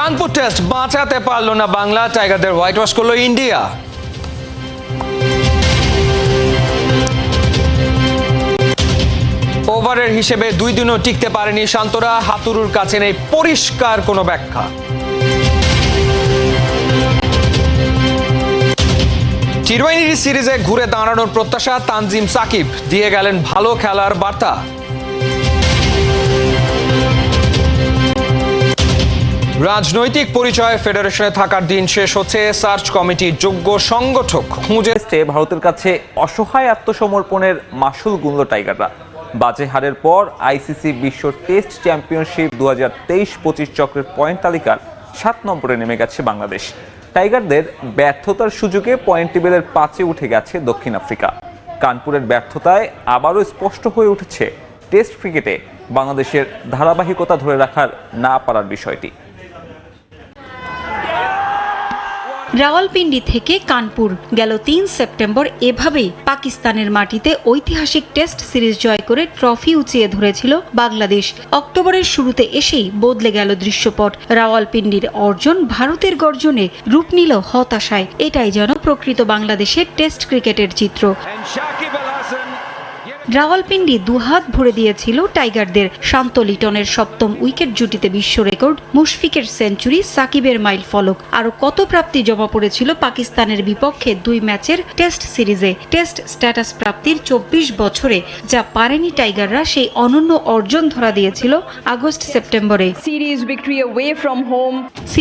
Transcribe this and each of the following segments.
Kanpur test বাঁচাতে পারল না বাংলা, টাইগারদের হোয়াইট ওয়াশ করলো ইন্ডিয়া। ওভারের হিসেবে 2 দিনও টিকতে পারেনি শান্তরা, হাতুরুর কাছে নেই পরিষ্কার কোনো ব্যাখ্যা। টি-20 সিরিজে ঘুরে দাঁড়ানোর প্রত্যাশা, তানজিম সাকিব দিয়ে গেলেন ভালো খেলার বার্তা। রাজনৈতিক পরিচয় ফেডারেশনে থাকার দিন শেষ হচ্ছে, সার্চ কমিটির যোগ্য সংগঠক খুঁজে। ভারতের কাছে অসহায় আত্মসমর্পণের মাসুল গুনল টাইগাররা। বাজে হারের পর আইসিসি বিশ্ব টেস্ট চ্যাম্পিয়নশিপ 2023-25 চক্রের পয়েন্ট তালিকার 7 নম্বরে নেমে গেছে বাংলাদেশ। টাইগারদের ব্যর্থতার সুযোগে পয়েন্ট টেবিলের 5-এ উঠে গেছে দক্ষিণ আফ্রিকা। কানপুরের ব্যর্থতায় আবারও স্পষ্ট হয়ে উঠেছে টেস্ট ক্রিকেটে বাংলাদেশের ধারাবাহিকতা ধরে রাখার না পারার বিষয়টি। রাওয়ালপিন্ডি থেকে কানপুর গেল 3 সেপ্টেম্বর এভাবেই পাকিস্তানের মাটিতে ঐতিহাসিক টেস্ট সিরিজ জয় করে ট্রফি উঁচিয়ে ধরেছিল বাংলাদেশ। অক্টোবরের শুরুতে এসেই বদলে গেল দৃশ্যপট। রাওয়ালপিন্ডির অর্জন ভারতের গর্জনে রূপ নিল হতাশায়। এটাই যেন প্রকৃত বাংলাদেশের টেস্ট ক্রিকেটের চিত্র। রাওয়ালপিন্ডি দুহাত ভরে দিয়েছিল টাইগারদের। শান্ত লিটনের 7ম উইকেট জুটিতে বিশ্ব রেকর্ড, মুশফিকের সেঞ্চুরি, সাকিবের মাইল ফলক। আরও কত প্রাপ্তি জমা পড়েছিল পাকিস্তানের বিপক্ষে 2 ম্যাচের টেস্ট সিরিজে। টেস্ট স্ট্যাটাস প্রাপ্তির 24 বছরে যা পারেনি টাইগাররা, সেই অনন্য অর্জন ধরা দিয়েছিল আগস্ট সেপ্টেম্বরে। Series victory away from home.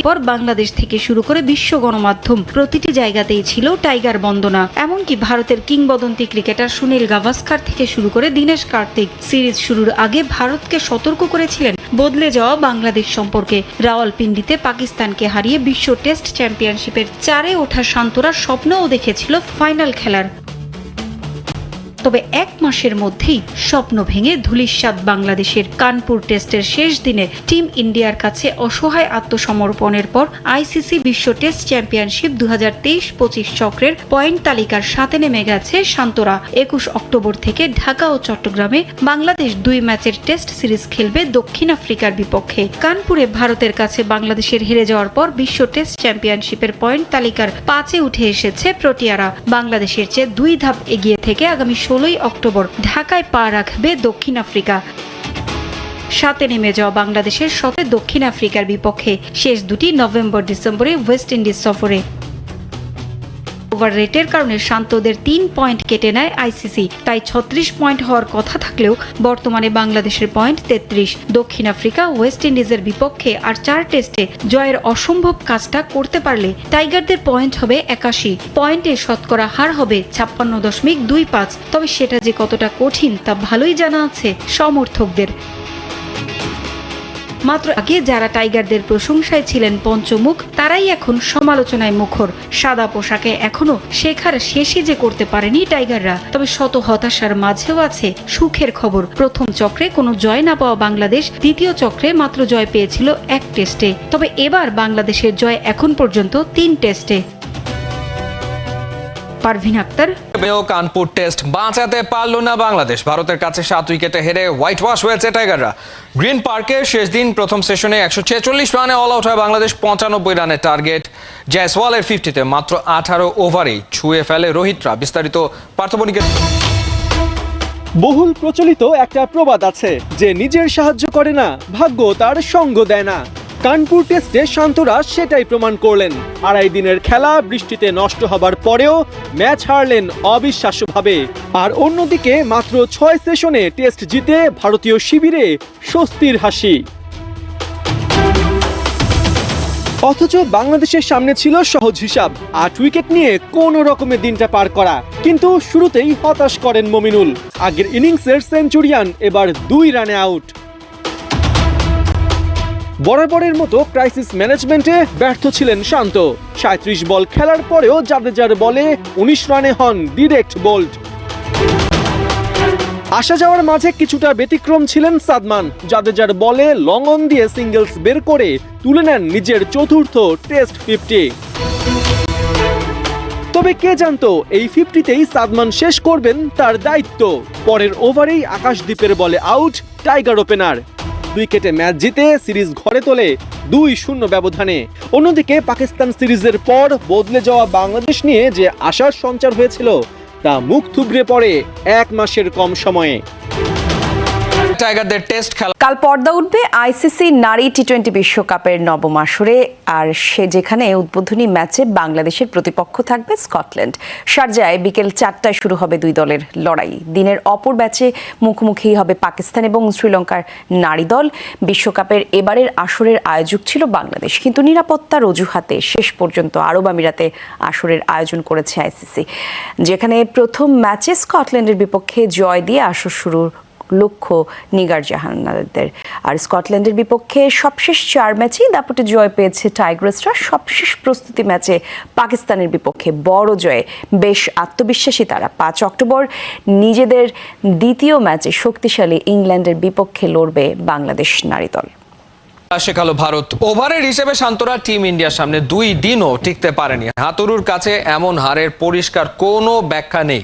পর বাংলাদেশ থেকে শুরু করে বিশ্ব গণমাধ্যম প্রতিটি জায়গাতেই ছিল টাইগার বন্দনা। এমনকি ভারতের কিংবদন্তি ক্রিকেটার সুনীল গাভাস্কার থেকে শুরু করে দীনেশ কার্তিক সিরিজ শুরুর আগে ভারতকে সতর্ক করেছিলেন বদলে যাওয়া বাংলাদেশ সম্পর্কে। রাওয়ালপিন্ডিতে পাকিস্তানকে হারিয়ে বিশ্ব টেস্ট চ্যাম্পিয়নশিপের 4-এ ওঠা শান্তরা স্বপ্নও দেখেছিল ফাইনাল খেলার। তবে 1 মাসের মধ্যেই স্বপ্ন ভেঙে ধূলিসাৎ বাংলাদেশের। কানপুর টেস্টের শেষ দিনে টিম ইন্ডিয়ার কাছে অসহায় আত্মসমর্পণের পর আইসিসি বিশ্ব টেস্ট চ্যাম্পিয়নশিপ 2023-25 চক্রের পয়েন্ট তালিকার 7-এ নেমে গেছে শান্তরা। 21 অক্টোবর থেকে ঢাকা ও চট্টগ্রামে বাংলাদেশ 2 ম্যাচের টেস্ট সিরিজ খেলবে দক্ষিণ আফ্রিকার বিপক্ষে। কানপুরে ভারতের কাছে বাংলাদেশের হেরে যাওয়ার পর বিশ্ব টেস্ট চ্যাম্পিয়নশিপের পয়েন্ট তালিকার 5-এ উঠে এসেছে প্রোটিয়ারা। বাংলাদেশের চেয়ে 2 ধাপ এগিয়ে থেকে আগামী 16 অক্টোবর ঢাকায় পা রাখবে দক্ষিণ আফ্রিকা। 7-এ নেমে যাওয়া বাংলাদেশের সফরে দক্ষিণ আফ্রিকার বিপক্ষে, শেষ দুটি নভেম্বর-ডিসেম্বরে ওয়েস্ট ইন্ডিজ সফরে। ওভার রেটের কারণে শান্তদের 3 পয়েন্ট কেটে নেয় আইসিসি। তাই 36 পয়েন্ট হওয়ার কথা থাকলেও বর্তমানে বাংলাদেশের পয়েন্ট 33। দক্ষিণ আফ্রিকা ওয়েস্ট ইন্ডিজের বিপক্ষে আর 4 টেস্টে জয়ের অসম্ভব কাজটা করতে পারলে টাইগারদের পয়েন্ট হবে 81। পয়েন্টে শতকরা হার হবে 56.25। তবে সেটা যে কতটা কঠিন তা ভালোই জানা আছে সমর্থকদের। মাত্র আগে যারা টাইগারদের প্রশংসায় ছিলেন পঞ্চমুখ, তারাই এখন সমালোচনায় মুখর। সাদা পোশাকে এখনো শেখার শেষই যে করতে পারেনি টাইগাররা। তবে শত হতাশার মাঝেও আছে সুখের খবর। প্রথম চক্রে কোনো জয় না পাওয়া বাংলাদেশ দ্বিতীয় চক্রে মাত্র জয় পেয়েছিল 1 টেস্টে। তবে এবার বাংলাদেশের জয় এখন পর্যন্ত 3 টেস্টে। পারভিন আক্তার। কানপুর টেস্ট বাঁচাতে পারল না বাংলাদেশ, ভারতের কাছে 7 উইকেটে হেরে হোয়াইট ওয়াশ হয়েছে টাইগাররা। গ্রিন পার্কে শেষ দিন প্রথম সেশনে 146 রানে অল আউট হয় বাংলাদেশ। 95 রানের টার্গেট জয়সওয়ালের 50-তে মাত্র 18 ওভারেই ছুঁয়ে ফেলে রোহিতরা। বিস্তারিত পার্থবণিকের। বহুল প্রচলিত একটা প্রবাদ আছে যে নিজের সাহায্য করে না, ভাগ্য তার সঙ্গ দেয় না। কানপুর টেস্টে শান্তরা সেটাই প্রমাণ করলেন। 2.5 দিনের খেলা বৃষ্টিতে নষ্ট হবার পরেও ম্যাচ হারলেন অবিশ্বাস্যভাবে। আর অন্যদিকে মাত্র 6 সেশনে টেস্ট জিতে ভারতীয় শিবিরে স্বস্তির হাসি। অথচ বাংলাদেশের সামনে ছিল সহজ হিসাব, 8 উইকেট নিয়ে কোন রকমে দিনটা পার করা। কিন্তু শুরুতেই হতাশ করেন মমিনুল। আগের ইনিংসের সেঞ্চুরিয়ান এবার 2 রানে আউট। বরাবরের মতো ক্রাইসিস ম্যানেজমেন্টে ব্যর্থ ছিলেন শান্ত। 37 বল খেলার পরেও জাদেজার বলে 19 রানে হন ডিরেক্ট বোল্ড। আসা যাওয়ার মাঝে কিছুটা ব্যতিক্রম ছিলেন সাদমান। জাদেজার বলে লং অন দিয়ে সিঙ্গলস বের করে তুলে নেন নিজের 4র্থ টেস্ট 50। তবে কে জানতো এই 50-তেই সাদমান শেষ করবেন তার দায়িত্ব। পরের ওভারেই আকাশদীপের বলে আউট টাইগার ওপেনার। উইকেটে ম্যাচ জিতে সিরিজ ঘরে তোলে 2-0 ব্যবধানে। অন্যদিকে পাকিস্তান সিরিজের পর বদলে যাওয়া বাংলাদেশ নিয়ে যে আশার সঞ্চার হয়েছিল তা মুখ থুবড়ে পড়ে 1 মাসের কম সময়ে। টাইগারদের টেস্ট খেলা কাল পর্দা উঠবে আইসিসি নারী টি-20 বিশ্বকাপের নবম আসরে, আর যেখানে উদ্বোধনী ম্যাচে বাংলাদেশের প্রতিপক্ষ থাকবে স্কটল্যান্ড। শারজায় বিকেল 4টায় শুরু হবে দুই দলের লড়াই। দিনের অপর ম্যাচে মুখোমুখি হবে পাকিস্তান এবং শ্রীলঙ্কার নারী দল। বিশ্বকাপের এবারের আসরের আয়োজক ছিল বাংলাদেশ, কিন্তু নিরাপত্তার অজুহাতে শেষ পর্যন্ত আরব আমিরাতে আসরের আয়োজন করেছে আইসিসি, যেখানে প্রথম ম্যাচে স্কটল্যান্ডের বিপক্ষে জয় দিয়ে আসর শুরুর লক্ষ্য নিগার জাহানাদের। আর স্কটল্যান্ডের বিপক্ষে সবশেষ 4 ম্যাচেই দাপটে জয় পেয়েছে টাইগ্রেসরা। সবশেষ প্রস্তুতি ম্যাচে পাকিস্তানের বিপক্ষে বড় জয়ে বেশ আত্মবিশ্বাসী তারা। 5 অক্টোবর নিজেদের দ্বিতীয় ম্যাচে শক্তিশালী ইংল্যান্ডের বিপক্ষে লড়বে বাংলাদেশ নারী দল। শেখালো ভারত। ওভারের হিসেবে শান্তরা টিম ইন্ডিয়ার সামনে 2 দিনও টিকতে পারেনি। হাতুরুর কাছে এমন হারের পরিষ্কার কোনো ব্যাখ্যা নেই।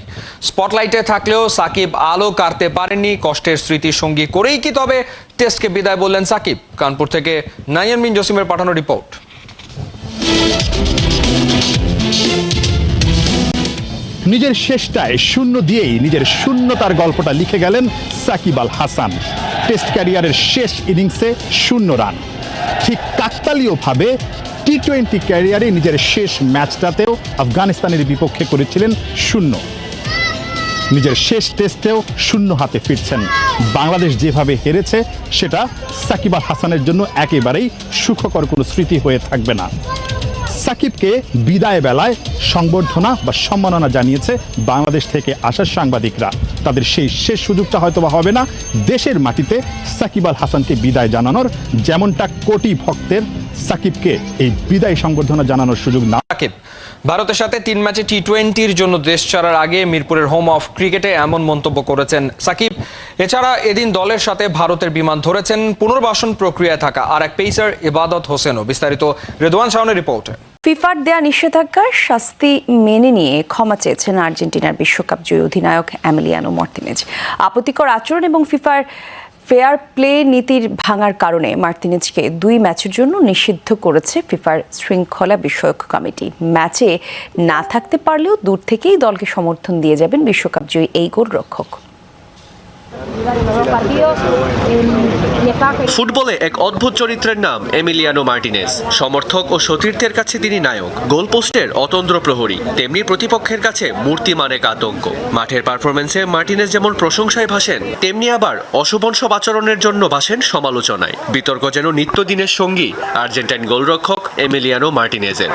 স্পটলাইটে থাকলেও সাকিব আলো কাটতে পারেননি। কষ্টের স্মৃতির সঙ্গী করেই কি তবে টেস্টকে বিদায় বললেন সাকিব? কানপুর থেকে নাইয়ান মিন জসিমের পাঠানো রিপোর্ট। নিজের শেষটায় 0 দিয়েই নিজের শূন্যতার গল্পটা লিখে গেলেন সাকিব আল হাসান। টেস্ট ক্যারিয়ারের শেষ ইনিংসে 0 রান। ঠিক কাকতালীয়ভাবে টি-20 ক্যারিয়ারে নিজের শেষ ম্যাচটাতেও আফগানিস্তানের বিপক্ষে করেছিলেন 0। নিজের শেষ টেস্টেও 0 হাতে ফিরছেন। বাংলাদেশ যেভাবে হেরেছে সেটা সাকিব আল হাসানের জন্য একেবারেই সুখকর কোনো স্মৃতি হয়ে থাকবে না। সাকিবকে বিদায় বেলায় সংবর্ধনা বা সম্মাননা জানিয়েছে বাংলাদেশ থেকে আসা সাংবাদিকরা। তাদের সেই শেষ সুযোগটা হয়তোবা হবে না দেশের মাটিতে সাকিব আল হাসানকে বিদায় জানানোর, যেমনটা কোটি ভক্তের সাকিবকে এই বিদায় সংবর্ধনা জানানোর সুযোগ না। সাকিব ভারতের সাথে 3 ম্যাচে টি-20-র জন্য দেশ ছাড়ার আগে মিরপুরের হোম অফ ক্রিকেটে এমন মন্তব্য করেছেন সাকিব। এছাড়া এদিন দলের সাথে ভারতের বিমান ধরেছেন পুনর্বাসন প্রক্রিয়ায় থাকা আর এক পেসার ইবাদত হোসেনও। বিস্তারিত রেদওয়ান শাওনের রিপোর্টে। ফিফার দেয়া নিষেধাজ্ঞার শাস্তি মেনে নিয়ে ক্ষমা চেয়েছেন আর্জেন্টিনার বিশ্বকাপ জয়ী অধিনায়ক এমিলিয়ানো মার্টিনেজ। আপত্তিকর আচরণ এবং ফিফার ফেয়ার প্লে নীতির ভাঙার কারণে মার্টিনেজকে 2 ম্যাচের জন্য নিষিদ্ধ করেছে ফিফার শৃঙ্খলা বিষয়ক কমিটি। ম্যাচে না থাকতে পারলেও দূর থেকেই দলকে সমর্থন দিয়ে যাবেন বিশ্বকাপ জয়ী এই গোলরক্ষক। ফুটবলে এক অদ্ভুত চরিত্রের নাম এমিলিয়ানো মার্টিনেজ। সমর্থক ও সতীর্থের কাছে তিনি নায়ক, গোলপোস্টের অতন্দ্র প্রহরী, তেমনি প্রতিপক্ষের কাছে মূর্তিমান এক আতঙ্ক। মাঠের পারফরমেন্সে মার্টিনেজ যেমন প্রশংসায় ভাসেন, তেমনি আবার অশুভনসব আচরণের জন্য ভাসেন সমালোচনায়। বিতর্ক যেন নিত্যদিনের সঙ্গী আর্জেন্টাইন গোলরক্ষক এমিলিয়ানো মার্টিনেজের।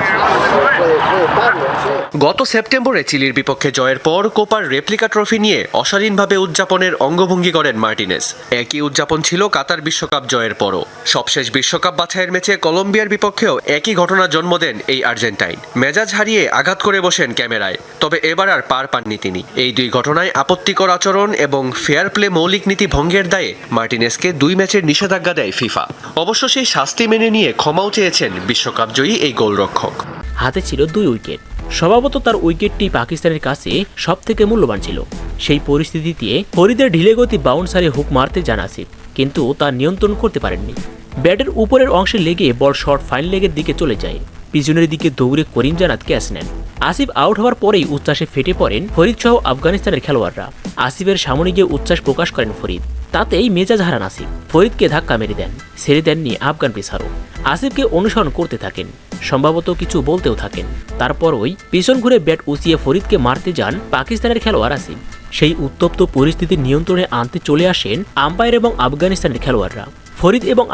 গত সেপ্টেম্বরে চিলির বিপক্ষে জয়ের পর কোপার রেপ্লিকা ট্রফি নিয়ে অশালীনভাবে উদযাপনের অঙ্গভঙ্গি করেন মার্টিনেজ। একই উদযাপন ছিল কাতার বিশ্বকাপ জয়ের পরও। সবশেষ বিশ্বকাপ বাছাইয়ের ম্যাচে কলম্বিয়ার বিপক্ষেও একই ঘটনা জন্ম দেন এই আর্জেন্টাইন। মেজাজ হারিয়ে আঘাত করে বসেন ক্যামেরায়, তবে এবার আর পার পাননি তিনি। এই 2 ঘটনায় আপত্তিকর আচরণ এবং ফেয়ার প্লে মৌলিক নীতি ভঙ্গের দায়ে মার্টিনেজকে 2 ম্যাচের নিষেধাজ্ঞা দেয় ফিফা। অবশ্য সেই শাস্তি মেনে নিয়ে ক্ষমাও চেয়েছেন বিশ্বকাপ জয়ী এই গোলরক্ষক। হাতে ছিল 2 উইকেট। স্বভাবত তার উইকেটটি পাকিস্তানের কাছে সবথেকে মূল্যবান ছিল। সেই পরিস্থিতিতে ফরিদের ঢিলে গতি বাউন্সারে হুক মারতে যান আসিফ, কিন্তু তা নিয়ন্ত্রণ করতে পারেননি। ব্যাটের উপরের অংশে লেগে বল শর্ট ফাইন লেগের দিকে চলে যায়। পিছনের দিকে দৌড়ে করিম জানাত ক্যাচ নেন। আসিফ আউট হওয়ার পরেই উচ্ছ্বাসে ফেটে পড়েন ফরিদ সহ আফগানিস্তানের খেলোয়াড়রা। আসিফের সামনে গিয়ে উচ্ছ্বাস প্রকাশ করেন ফরিদ, তাতেই মেজাজ হারান আসিফ। ফরিদকে ধাক্কা মেরে দেন, ছেড়ে দেননি আফগান পেসারও। আসিফকে অনুসরণ করতে থাকেন, সম্ভবত কিছু বলতেও থাকেন। তারপরই পিছন ঘুরে ব্যাট উঁচিয়ে ফরিদকে মারতে যান পাকিস্তানের খেলোয়াড় আসিফ। সেই উত্তপ্ত পরিস্থিতি নিয়ন্ত্রণে আনতে চলে আসেন আম্পায়ার এবং আফগানিস্তানের খেলোয়াড়রা। ফরিদ এবং